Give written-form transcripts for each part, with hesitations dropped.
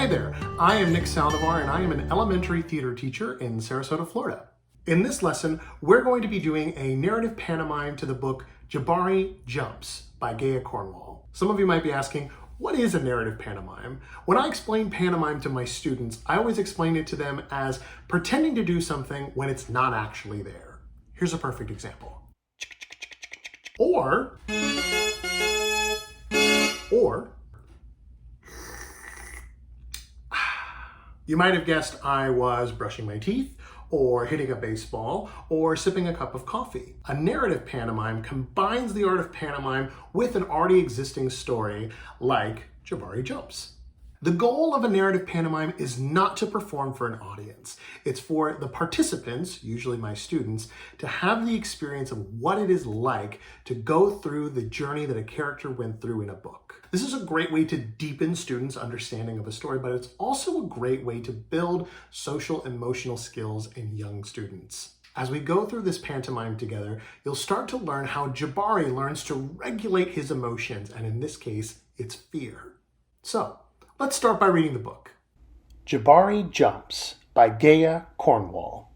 Hi there, I am Nick Saldivar and I am an elementary theater teacher in Sarasota, Florida. In this lesson, we're going to be doing a narrative pantomime to the book Jabari Jumps by Gaia Cornwall. Some of you might be asking, what is a narrative pantomime? When I explain pantomime to my students, I always explain it to them as pretending to do something when it's not actually there. Here's a perfect example. Or you might have guessed I was brushing my teeth, or hitting a baseball, or sipping a cup of coffee. A narrative pantomime combines the art of pantomime with an already existing story like Jabari Jumps. The goal of a narrative pantomime is not to perform for an audience. It's for the participants, usually my students, to have the experience of what it is like to go through the journey that a character went through in a book. This is a great way to deepen students' understanding of a story, but it's also a great way to build social emotional skills in young students. As we go through this pantomime together, you'll start to learn how Jabari learns to regulate his emotions, and in this case, it's fear. So, let's start by reading the book. Jabari Jumps by Gaia Cornwall.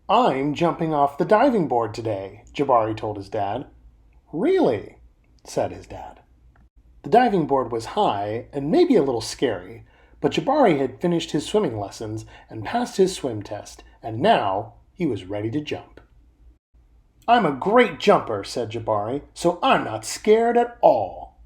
"I'm jumping off the diving board today," Jabari told his dad. "Really?" said his dad. The diving board was high and maybe a little scary, but Jabari had finished his swimming lessons and passed his swim test, and now he was ready to jump. "I'm a great jumper," said Jabari, "so I'm not scared at all."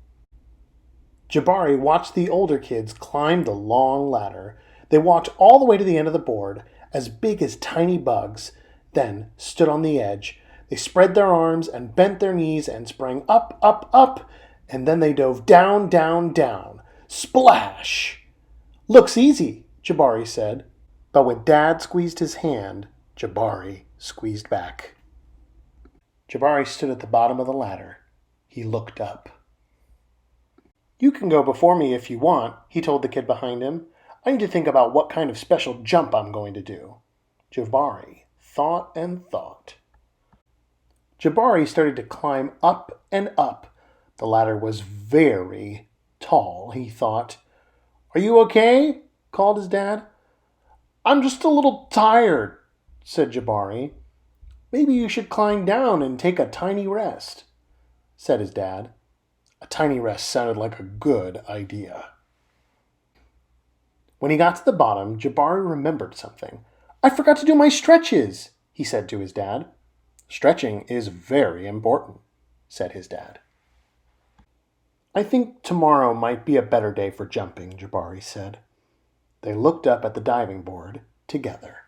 Jabari watched the older kids climb the long ladder. They walked all the way to the end of the board, as big as tiny bugs, then stood on the edge. They spread their arms and bent their knees and sprang up, up, up, and then they dove down, down, down. Splash! "Looks easy," Jabari said. But when Dad squeezed his hand, Jabari squeezed back. Jabari stood at the bottom of the ladder. He looked up. "You can go before me if you want," he told the kid behind him. "I need to think about what kind of special jump I'm going to do." Jabari thought and thought. Jabari started to climb up and up. The ladder was very tall, he thought. "Are you okay?" called his dad. "I'm just a little tired," said Jabari. "Maybe you should climb down and take a tiny rest," said his dad. A tiny rest sounded like a good idea. When he got to the bottom, Jabari remembered something. "I forgot to do my stretches," he said to his dad. "Stretching is very important," said his dad. "I think tomorrow might be a better day for jumping," Jabari said. They looked up at the diving board together.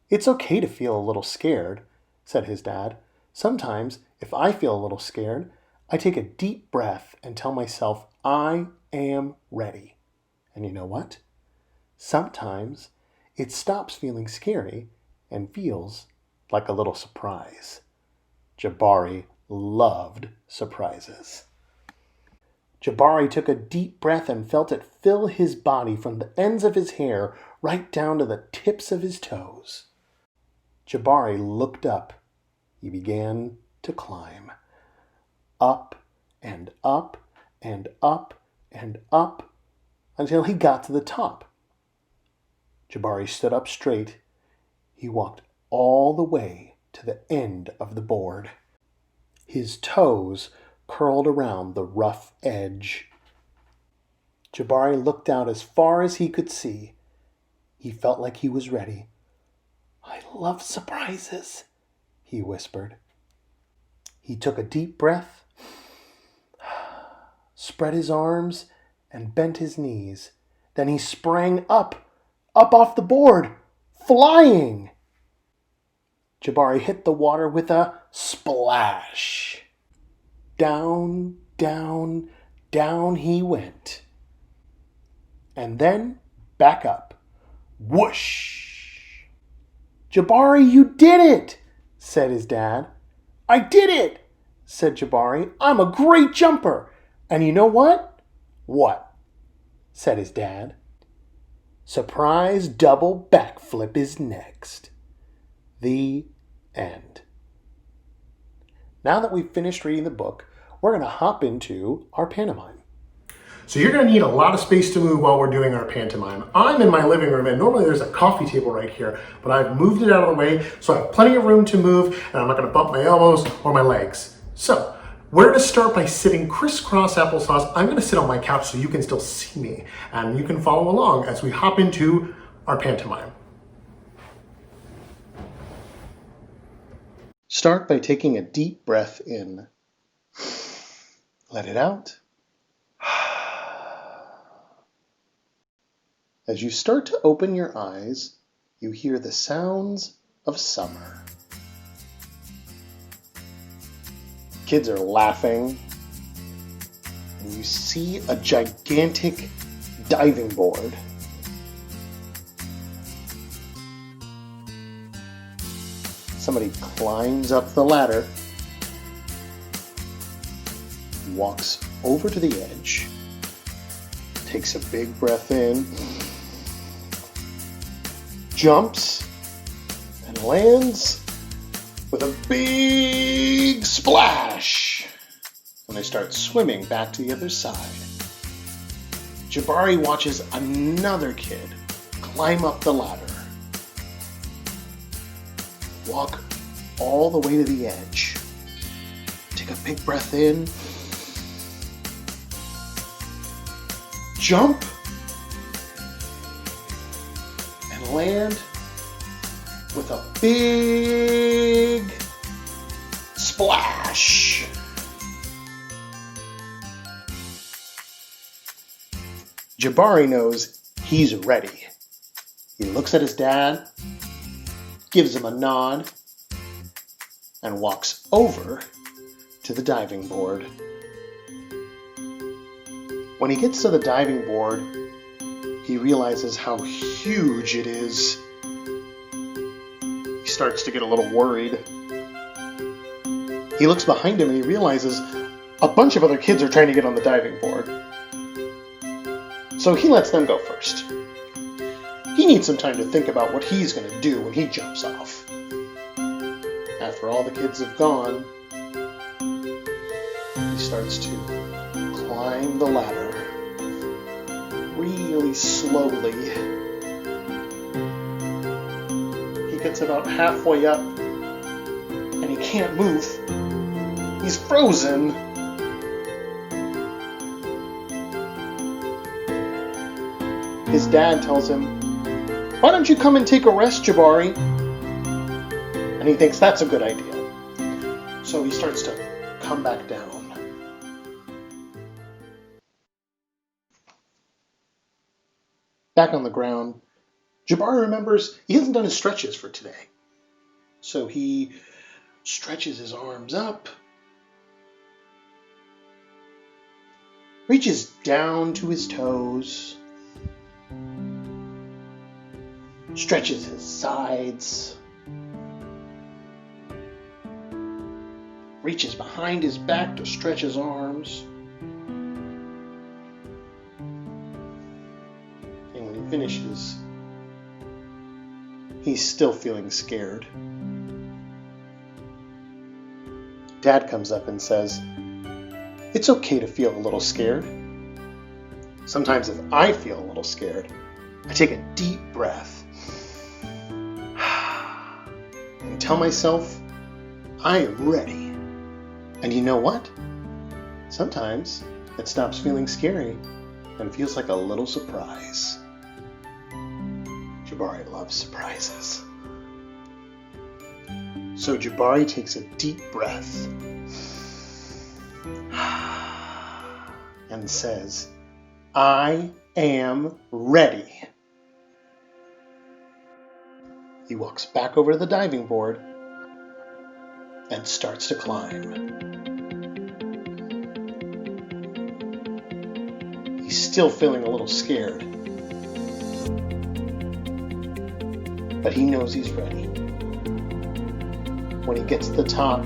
"It's okay to feel a little scared," said his dad. "Sometimes, if I feel a little scared, I take a deep breath and tell myself I am ready. And you know what? Sometimes it stops feeling scary and feels like a little surprise." Jabari loved surprises. Jabari took a deep breath and felt it fill his body from the ends of his hair right down to the tips of his toes. Jabari looked up. He began to climb. Up and up and up and up until he got to the top. Jabari stood up straight. He walked all the way to the end of the board. His toes curled around the rough edge. Jabari looked out as far as he could see. He felt like he was ready. "I love surprises," he whispered. He took a deep breath, spread his arms, and bent his knees. Then he sprang up off the board, flying. Jabari hit the water with a splash. Down, down, down he went. And then back up. Whoosh! "Jabari, you did it!" said his dad. "I did it!" said Jabari. "I'm a great jumper. And you know what?" "What?" said his dad. "Surprise double backflip is next." The end. Now that we've finished reading the book, we're going to hop into our pantomime. So you're gonna need a lot of space to move while we're doing our pantomime. I'm in my living room and normally there's a coffee table right here, but I've moved it out of the way so I have plenty of room to move and I'm not gonna bump my elbows or my legs. So we're gonna start by sitting crisscross applesauce. I'm gonna sit on my couch so you can still see me and you can follow along as we hop into our pantomime. Start by taking a deep breath in. Let it out. As you start to open your eyes, you hear the sounds of summer. Kids are laughing, and you see a gigantic diving board. Somebody climbs up the ladder, walks over to the edge, takes a big breath in, jumps, and lands with a big splash. And they start swimming back to the other side. Jabari watches another kid climb up the ladder, walk all the way to the edge, take a big breath in, jump, and land with a big splash. Jabari knows he's ready. He looks at his dad, gives him a nod, and walks over to the diving board. When he gets to the diving board, he realizes how huge it is. He starts to get a little worried. He looks behind him and he realizes a bunch of other kids are trying to get on the diving board. So he lets them go first. He needs some time to think about what he's going to do when he jumps off. After all the kids have gone, he starts to climb the ladder really slowly. He gets about halfway up and he can't move. He's frozen. His dad tells him, "Why don't you come and take a rest, Jabari?" And he thinks that's a good idea. So he starts to come back down. Back on the ground, Jabari remembers he hasn't done his stretches for today. So he stretches his arms up, reaches down to his toes, stretches his sides, reaches behind his back to stretch his arms. And when he finishes, he's still feeling scared. Dad comes up and says, "It's okay to feel a little scared. Sometimes if I feel a little scared, I take a deep breath and tell myself I am ready. And you know what? Sometimes it stops feeling scary and feels like a little surprise." Jabari loves surprises. So Jabari takes a deep breath and says, "I am ready." He walks back over to the diving board and starts to climb. He's still feeling a little scared, but he knows he's ready. When he gets to the top,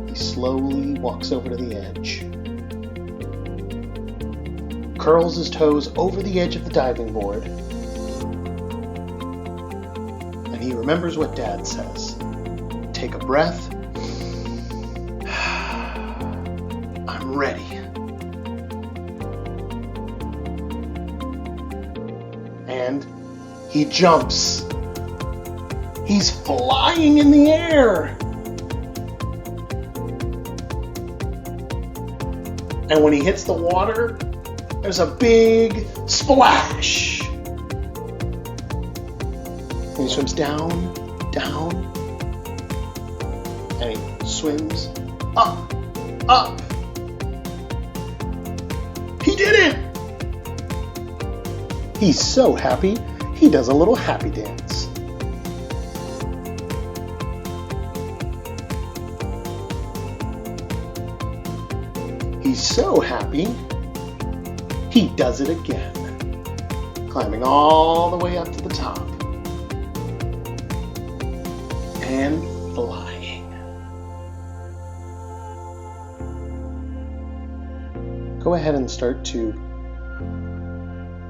he slowly walks over to the edge, curls his toes over the edge of the diving board, and he remembers what Dad says. Take a breath. I'm ready. He jumps. He's flying in the air. And when he hits the water, there's a big splash. And he swims down, down, and he swims up, up. He did it! He's so happy, he does a little happy dance. He's so happy, he does it again, climbing all the way up to the top and flying. Go ahead and start to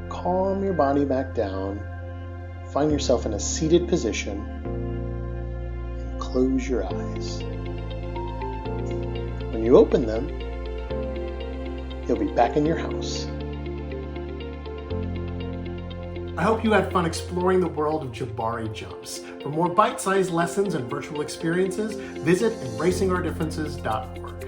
calm your body back down. Find yourself in a seated position and close your eyes. When you open them, you'll be back in your house. I hope you had fun exploring the world of Jabari Jumps. For more bite-sized lessons and virtual experiences, visit embracingourdifferences.org.